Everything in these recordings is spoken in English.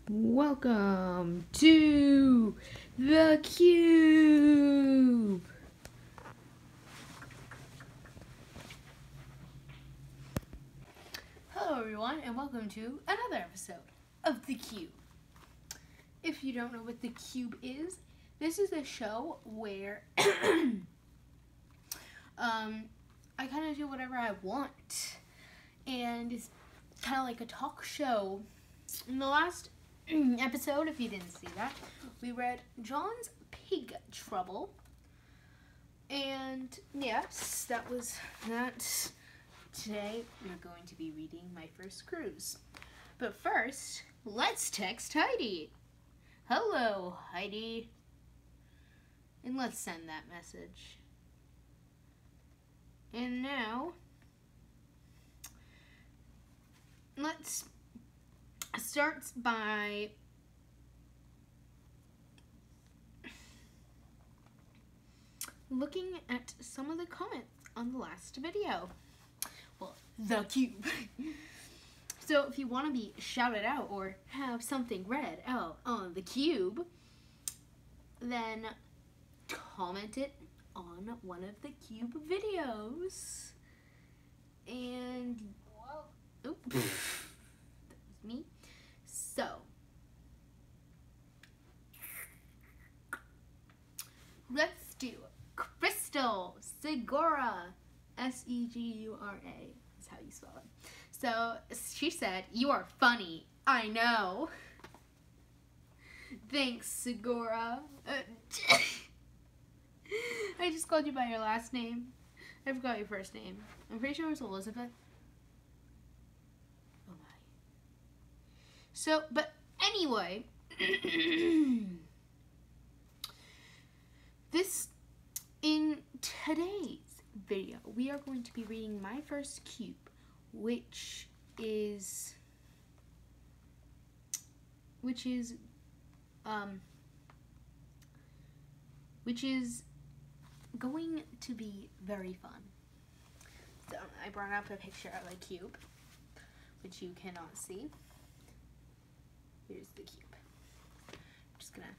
Welcome to the Cube. Hello everyone and welcome to another episode of the Cube. If you don't know what the Cube is, this is a show where I kind of do whatever I want, and it's kind of like a talk show. In the last episode, if you didn't see that, we read John's Pig Trouble, and yes, that was that. Today we're going to be reading My First Cruise, but first let's text Heidi. Hello Heidi, and let's send that message. And now let's start by looking at some of the comments on the last video. Well, the Cube. So if you want to be shouted out or have something read out on the Cube, then comment it on one of the Cube videos. And that was me. So let's do Crystal Segura, Segura is how you spell it. So she said, "You are funny, I know." Thanks, Segura. I just called you by your last name. I forgot your first name. I'm pretty sure it was Elizabeth. Oh my. So, but anyway, in today's video, we are going to be reading My First Cube, which is going to be very fun. So I brought up a picture of a cube, which you cannot see. Here's the cube. I'm just gonna,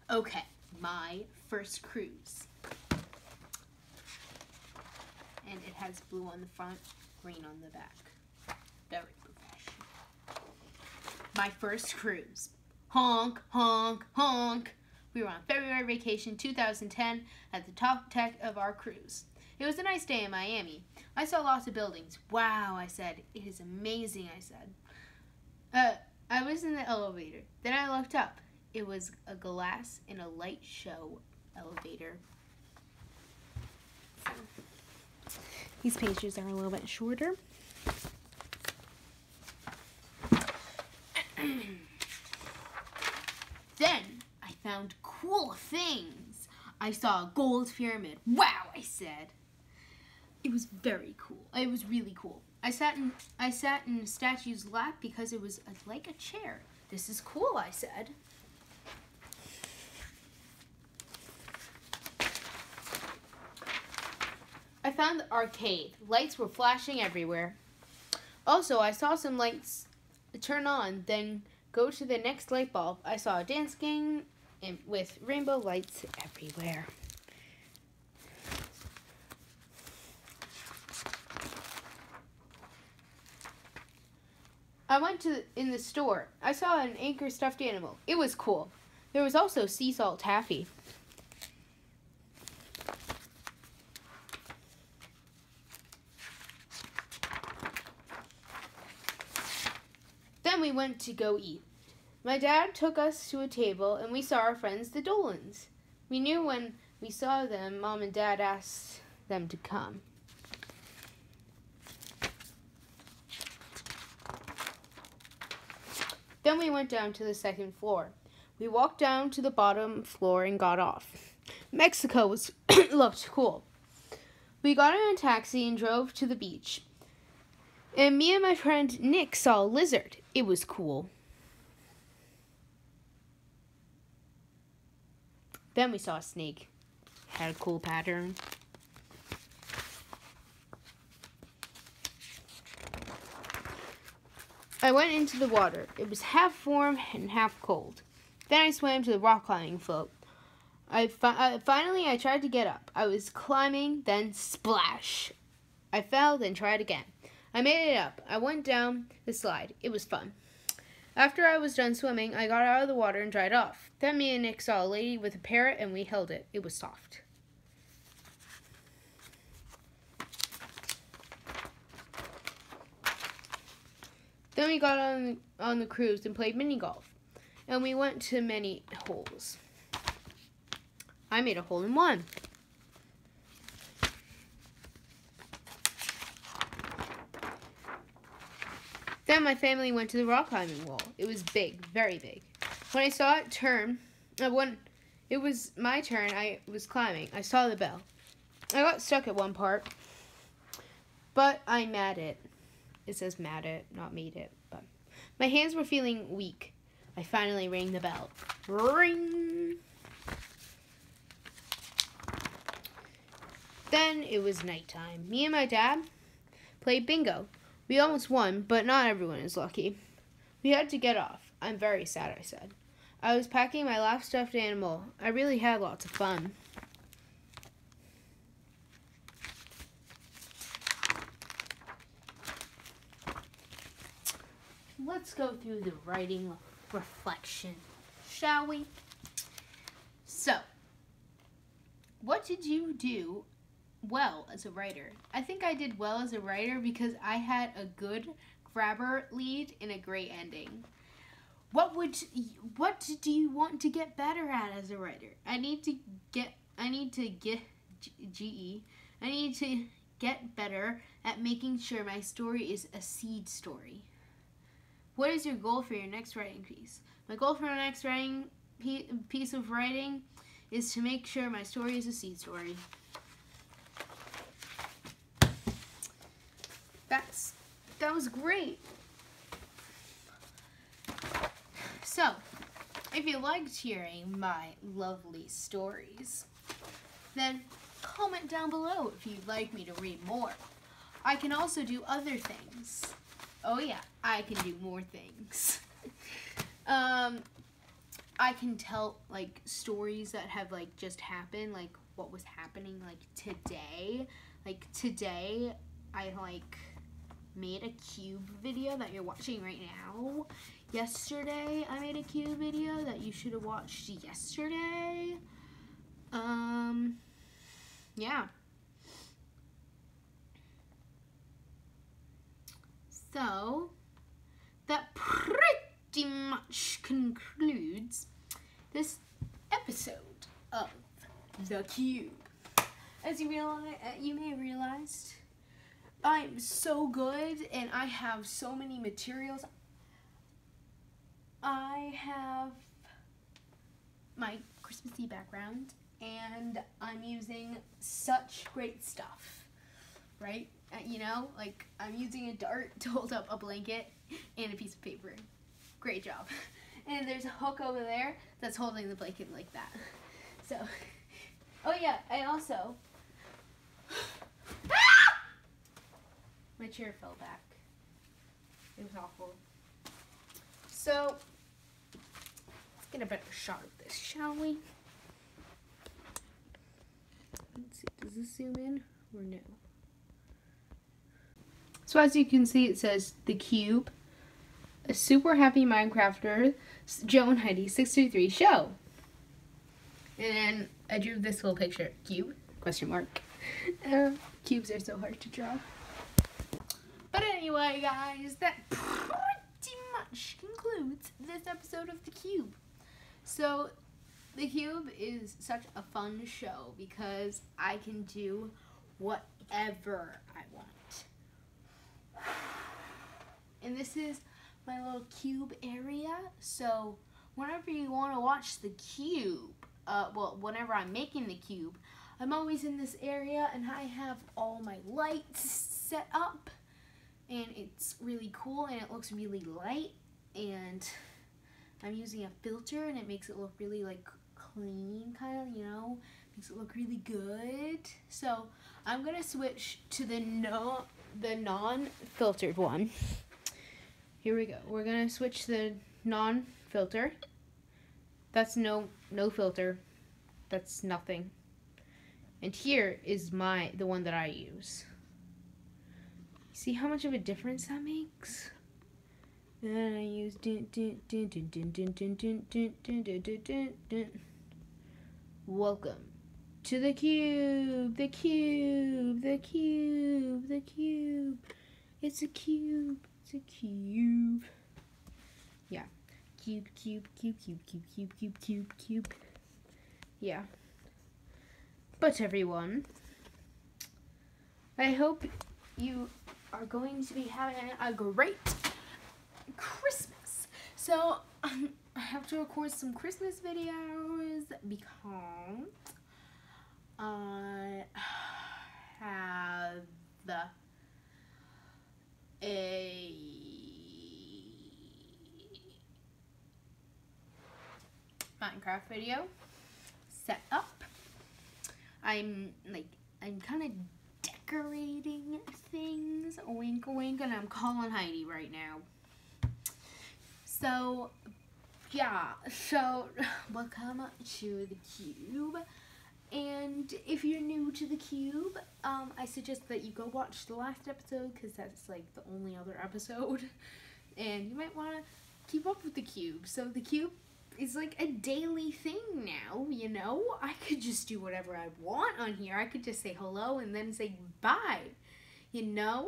okay, My First Cruise. And it has blue on the front, green on the back. Very professional. My First Cruise. Honk, honk, honk. We were on February vacation 2010 at the top deck of our cruise. It was a nice day in Miami. I saw lots of buildings. Wow, I said. It is amazing, I said. I was in the elevator. Then I looked up. It was a glass in a light show elevator. So, these pages are a little bit shorter. Then I found cool things. I saw a gold pyramid. Wow, I said. It was very cool. It was really cool. I sat in the statue's lap because it was like a chair. This is cool, I said. I found the arcade. Lights were flashing everywhere. Also, I saw some lights turn on, then go to the next light bulb. I saw a dance gang with rainbow lights everywhere. I went in the store. I saw an anchor stuffed animal. It was cool. There was also sea salt taffy. Then we went to go eat. My dad took us to a table and we saw our friends, the Dolans. We knew when we saw them, Mom and Dad asked them to come. Then we went down to the second floor. We walked down to the bottom floor and got off. Mexico looked cool. We got in a taxi and drove to the beach. And me and my friend Nick saw a lizard. It was cool. Then we saw a snake. Had a cool pattern. I went into the water. It was half warm and half cold. Then I swam to the rock climbing float. Finally, I tried to get up. I was climbing, then splash. I fell, then tried again. I made it up. I went down the slide. It was fun. After I was done swimming, I got out of the water and dried off. Then me and Nick saw a lady with a parrot, and we held it. It was soft. Then we got on the cruise and played mini golf. And we went to many holes. I made a hole in one. Then my family went to the rock climbing wall. It was big, very big. When I saw it turn, when it was my turn, I was climbing. I saw the bell. I got stuck at one part, but I made it. It says mad it, not made it. But my hands were feeling weak. I finally rang the bell. Ring! Then it was nighttime. Me and my dad played bingo. We almost won, but not everyone is lucky. We had to get off. I'm very sad, I said. I was packing my last stuffed animal. I really had lots of fun. Let's go through the writing reflection, shall we? So, what did you do well as a writer? I think I did well as a writer because I had a good grabber lead and a great ending. What do you want to get better at as a writer? I need to get better at making sure my story is a seed story. What is your goal for your next writing piece? My goal for my next piece of writing is to make sure my story is a seed story. That was great. So, if you liked hearing my lovely stories, then comment down below if you'd like me to read more. I can also do other things. Oh yeah, I can do more things. I can tell like stories that have like just happened, like what was happening like today. Like today, I like made a cube video that you're watching right now. Yesterday, I made a cube video that you should have watched yesterday. Yeah. So, that pretty much concludes this episode of The Cube. As you may have realized, I'm so good and I have so many materials. I have my Christmassy background and I'm using such great stuff, right? You know, like I'm using a dart to hold up a blanket and a piece of paper. Great job. And there's a hook over there that's holding the blanket like that. So, oh yeah, I also, my chair fell back. It was awful. So, let's get a better shot of this, shall we? Let's see, does this zoom in or no? So as you can see, it says The Cube, a super happy Minecrafter, Joe and Heidi 623 show. And then I drew this little picture, cube, question mark. Cubes are so hard to draw. But anyway, guys, that pretty much concludes this episode of The Cube. So, The Cube is such a fun show because I can do whatever I want. And this is my little cube area, so whenever you want to watch The Cube, whenever I'm making The Cube, I'm always in this area and I have all my lights set up and it's really cool and it looks really light, and I'm using a filter and it makes it look really like clean, kind of, you know, makes it look really good. So I'm gonna switch to the non-filtered one. here we go. We're gonna switch the non-filter. That's no filter. That's nothing. And here is the one that I use. See how much of a difference that makes? And I use welcome to the cube, the cube, the cube, the cube. It's a cube, it's a cube. Yeah. Cube, cube, cube, cube, cube, cube, cube, cube, cube. Yeah. But everyone, I hope you are going to be having a great Christmas. So, I have to record some Christmas videos because I have a Minecraft video set up. I'm kind of decorating things, wink wink, and I'm calling Heidi right now. So, yeah, welcome to the Cube. And if you're new to the Cube, I suggest that you go watch the last episode, because that's like the only other episode. And you might want to keep up with the Cube. So the Cube is like a daily thing now, you know? I could just do whatever I want on here. I could just say hello and then say bye, you know?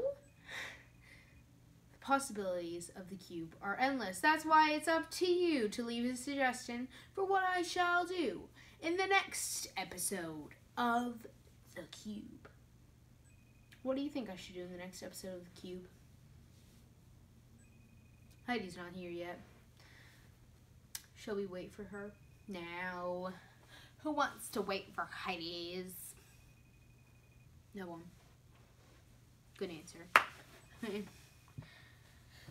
The possibilities of the Cube are endless. That's why it's up to you to leave a suggestion for what I shall do in the next episode of the Cube. What do you think I should do in the next episode of the Cube? Heidi's not here yet. Shall we wait for her? No. Who wants to wait for Heidi's? No one. Good answer.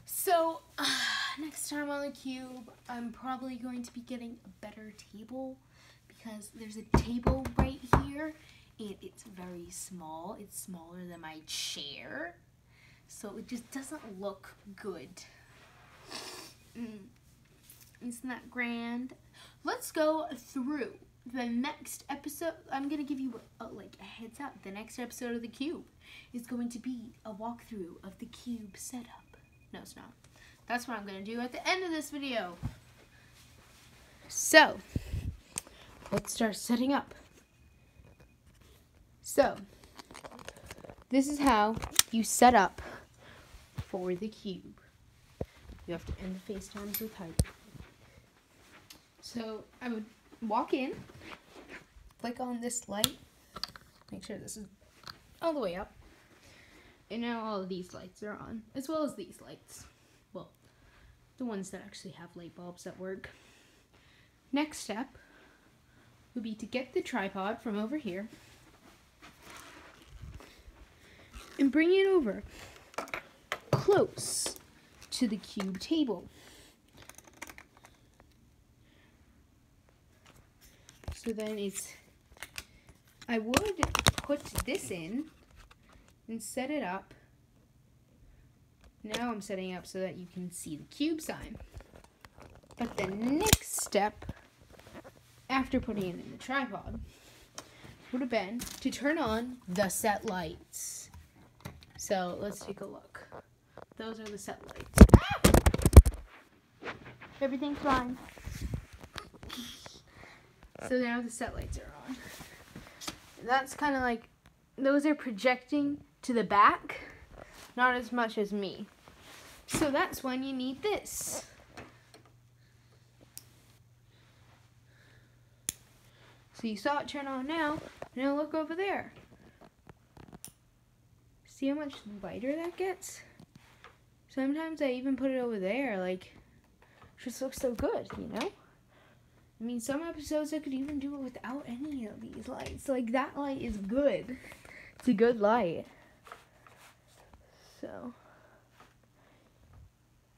So, next time on the Cube, I'm probably going to be getting a better table, because there's a table right here, and it's very small. It's smaller than my chair, so it just doesn't look good. Isn't that grand? Let's go through the next episode. I'm going to give you a heads up. The next episode of the Cube is going to be a walkthrough of the Cube setup. No, it's not. That's what I'm going to do at the end of this video. So, let's start setting up. So, this is how you set up for the Cube. You have to end the FaceTimes with Heidi. So, I would walk in, click on this light, make sure this is all the way up, and now all of these lights are on, as well as these lights. Well, the ones that actually have light bulbs that work. Next step would be to get the tripod from over here and bring it over close to the Cube table. So then I would put this in and set it up. Now I'm setting up so that you can see the Cube sign. But the next step, after putting it in the tripod, would have been to turn on the set lights. So let's take a look. Those are the set lights. Ah! Everything's fine. So now the set lights are on. That's kind of like, those are projecting to the back, not as much as me. So that's when you need this. So you saw it turn on now. Now look over there. See how much lighter that gets? Sometimes I even put it over there, like, it just looks so good, you know? I mean, some episodes I could even do it without any of these lights. Like, that light is good. It's a good light. So.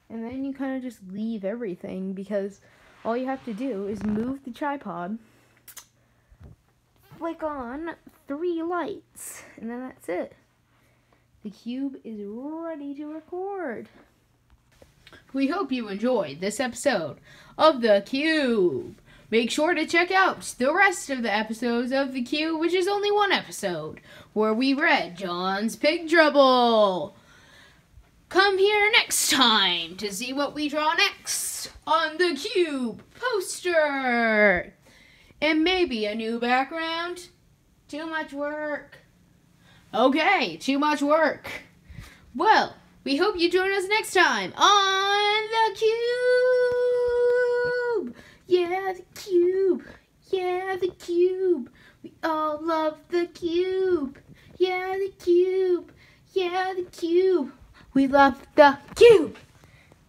And then you kind of just leave everything, because all you have to do is move the tripod, flick on 3 lights, and then that's it. The Cube is ready to record. We hope you enjoyed this episode of The Cube. Make sure to check out the rest of the episodes of The Cube, which is only one episode, where we read John's Pig Trouble. Come here next time to see what we draw next on The Cube poster. And maybe a new background. Too much work. Okay, too much work. Well, we hope you join us next time on The Cube. Yeah, The Cube. Yeah, The Cube. We all love The Cube. Yeah, The Cube. Yeah, The Cube. We love The Cube.